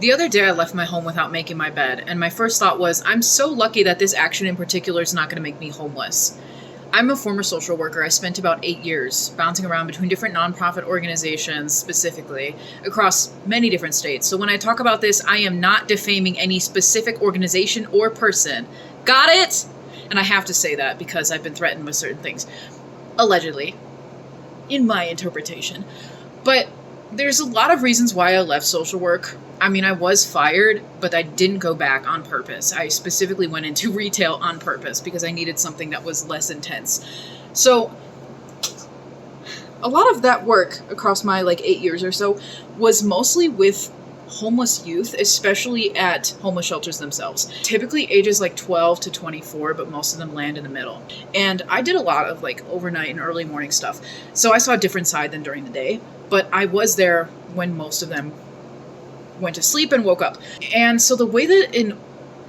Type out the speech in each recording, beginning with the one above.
The other day I left my home without making my bed, and my first thought was, I'm so lucky that this action in particular is not going to make me homeless. I'm a former social worker. I spent about 8 years bouncing around between different nonprofit organizations, specifically, across many different states. So when I talk about this, I am not defaming any specific organization or person. Got it? And I have to say that because I've been threatened with certain things. Allegedly. In my interpretation. But there's a lot of reasons why I left social work. I mean, I was fired, but I didn't go back on purpose. I specifically went into retail on purpose because I needed something that was less intense. So a lot of that work across my 8 years or so was mostly with homeless youth, especially at homeless shelters themselves. Typically ages 12 to 24, but most of them land in the middle. And I did a lot of overnight and early morning stuff. So I saw a different side than during the day, but I was there when most of them went to sleep and woke up. And so the way that a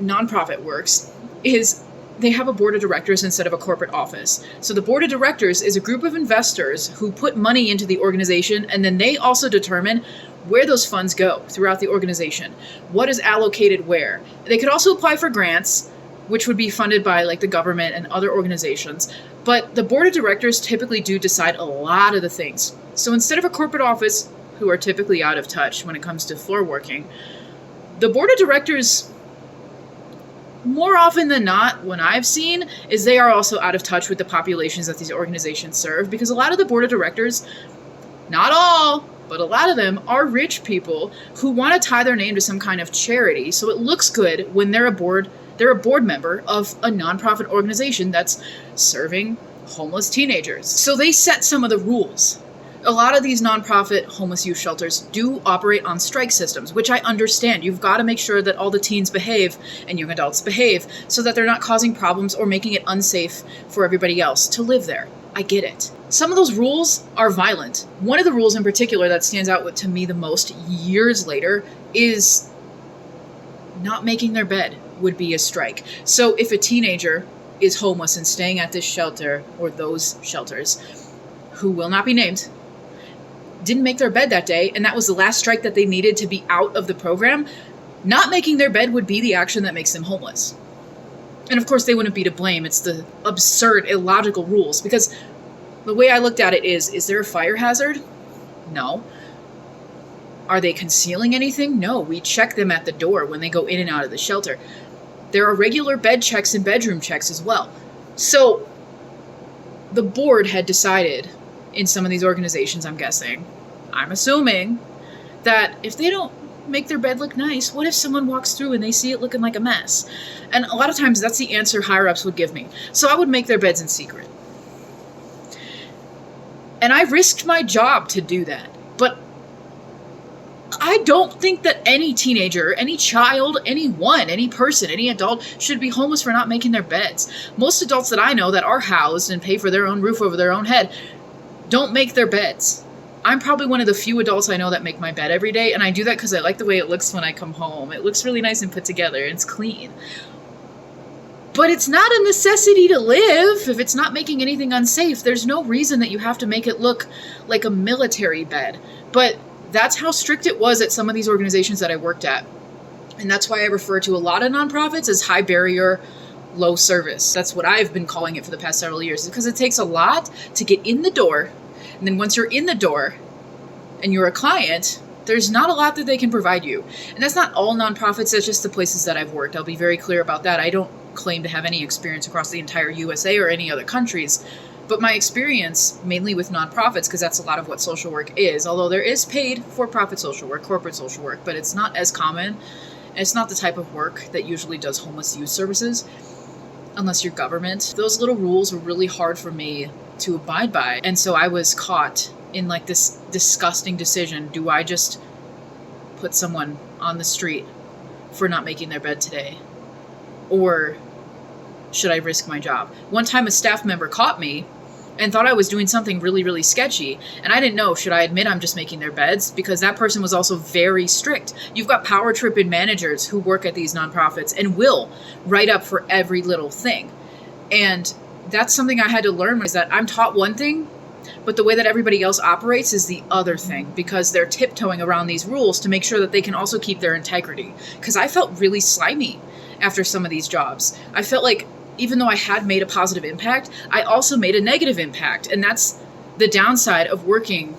nonprofit works is they have a board of directors instead of a corporate office. So the board of directors is a group of investors who put money into the organization, and then they also determine where those funds go throughout the organization. What is allocated where? They could also apply for grants, which would be funded by the government and other organizations. But the board of directors typically do decide a lot of the things. So instead of a corporate office, who are typically out of touch when it comes to floor working, the board of directors, more often than not, what I've seen, is they are also out of touch with the populations that these organizations serve, because a lot of the board of directors, not all, but a lot of them are rich people who want to tie their name to some kind of charity, so it looks good when they're a board member of a nonprofit organization that's serving homeless teenagers. So they set some of the rules. A lot of these nonprofit homeless youth shelters do operate on strike systems, which I understand. You've got to make sure that all the teens behave and young adults behave so that they're not causing problems or making it unsafe for everybody else to live there. I get it. Some of those rules are violent. One of the rules in particular that stands out to me the most years later is not making their bed would be a strike. So if a teenager is homeless and staying at this shelter or those shelters, who will not be named, didn't make their bed that day, and that was the last strike that they needed to be out of the program, not making their bed would be the action that makes them homeless. And of course they wouldn't be to blame. It's the absurd, illogical rules, because the way I looked at it is there a fire hazard? No. Are they concealing anything? No. We check them at the door when they go in and out of the shelter. There are regular bed checks and bedroom checks as well. So the board had decided in some of these organizations, I'm assuming, that if they don't make their bed look nice, what if someone walks through and they see it looking like a mess? And a lot of times that's the answer higher-ups would give me. So I would make their beds in secret. And I risked my job to do that. But I don't think that any teenager, any child, anyone, any person, any adult should be homeless for not making their beds. Most adults that I know that are housed and pay for their own roof over their own head don't make their beds. I'm probably one of the few adults I know that make my bed every day, and I do that because I like the way it looks when I come home. It looks really nice and put together, and it's clean. But it's not a necessity to live. If it's not making anything unsafe, there's no reason that you have to make it look like a military bed. But that's how strict it was at some of these organizations that I worked at. And that's why I refer to a lot of nonprofits as high barrier, low service. That's what I've been calling it for the past several years, because it takes a lot to get in the door. And then once you're in the door and you're a client, there's not a lot that they can provide you. And that's not all nonprofits, that's just the places that I've worked. I'll be very clear about that. I don't claim to have any experience across the entire USA or any other countries. But my experience, mainly with nonprofits, because that's a lot of what social work is, although there is paid for-profit social work, corporate social work, but it's not as common. And it's not the type of work that usually does homeless youth services, unless you're government. Those little rules were really hard for me to abide by. And so I was caught in this disgusting decision. Do I just put someone on the street for not making their bed today? Or should I risk my job? One time a staff member caught me and thought I was doing something really, really sketchy. And I didn't know, should I admit I'm just making their beds? Because that person was also very strict. You've got power tripping managers who work at these nonprofits and will write up for every little thing. And that's something I had to learn, is that I'm taught one thing, But the way that everybody else operates is the other thing, because they're tiptoeing around these rules to make sure that they can also keep their integrity. Because I felt really slimy after some of these jobs. I felt like even though I had made a positive impact, I also made a negative impact. And that's the downside of working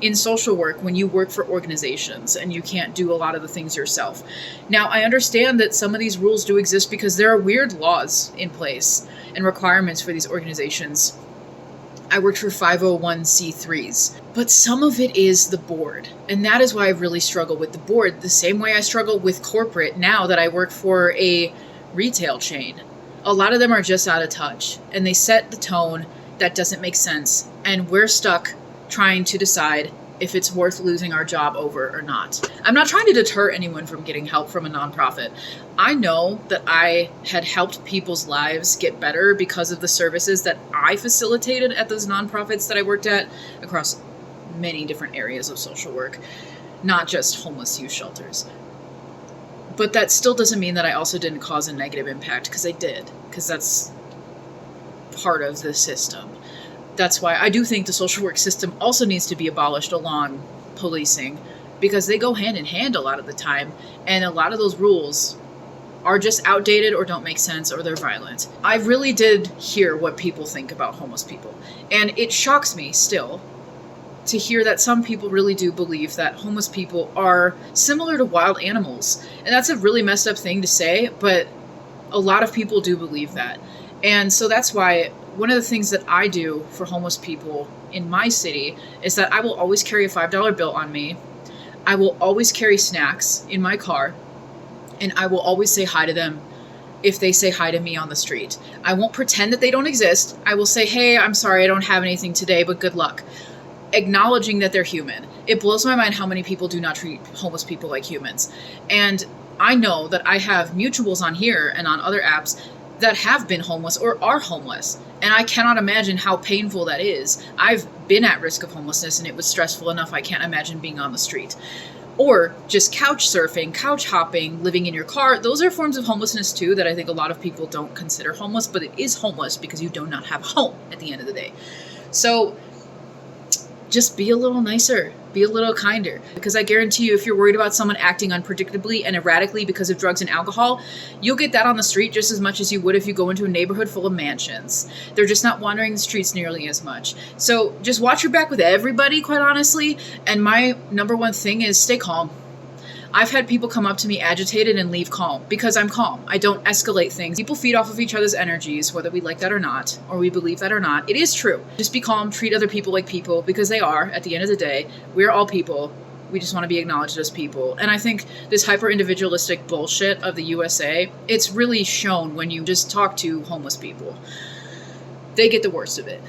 in social work when you work for organizations and you can't do a lot of the things yourself. Now, I understand that some of these rules do exist because there are weird laws in place and requirements for these organizations. I worked for 501c3s, but some of it is the board. And that is why I really struggle with the board, the same way I struggle with corporate now that I work for a retail chain. A lot of them are just out of touch and they set the tone that doesn't make sense. And we're stuck trying to decide if it's worth losing our job over or not. I'm not trying to deter anyone from getting help from a nonprofit. I know that I had helped people's lives get better because of the services that I facilitated at those nonprofits that I worked at across many different areas of social work, not just homeless youth shelters. But that still doesn't mean that I also didn't cause a negative impact, because I did, because that's part of the system. That's why I do think the social work system also needs to be abolished along policing, because they go hand in hand a lot of the time, and a lot of those rules are just outdated or don't make sense or they're violent. I really did hear what people think about homeless people, and it shocks me still to hear that some people really do believe that homeless people are similar to wild animals. And that's a really messed up thing to say, but a lot of people do believe that. And so that's why one of the things that I do for homeless people in my city is that I will always carry a $5 bill on me. I will always carry snacks in my car, and I will always say hi to them if they say hi to me on the street. I won't pretend that they don't exist. I will say, hey, I'm sorry, I don't have anything today, but good luck. Acknowledging that they're human. It blows my mind how many people do not treat homeless people like humans. And I know that I have mutuals on here and on other apps that have been homeless or are homeless. And I cannot imagine how painful that is. I've been at risk of homelessness and it was stressful enough. I can't imagine being on the street. Or just couch surfing, couch hopping, living in your car. Those are forms of homelessness too that I think a lot of people don't consider homeless, but it is homeless because you do not have a home at the end of the day. So just be a little nicer, be a little kinder, because I guarantee you if you're worried about someone acting unpredictably and erratically because of drugs and alcohol, you'll get that on the street just as much as you would if you go into a neighborhood full of mansions. They're just not wandering the streets nearly as much. So just watch your back with everybody, quite honestly. And my number one thing is stay calm. I've had people come up to me agitated and leave calm because I'm calm. I don't escalate things. People feed off of each other's energies, whether we like that or not, or we believe that or not. It is true. Just be calm, treat other people like people, because they are, at the end of the day. We're all people. We just want to be acknowledged as people. And I think this hyper-individualistic bullshit of the USA, it's really shown when you just talk to homeless people. They get the worst of it.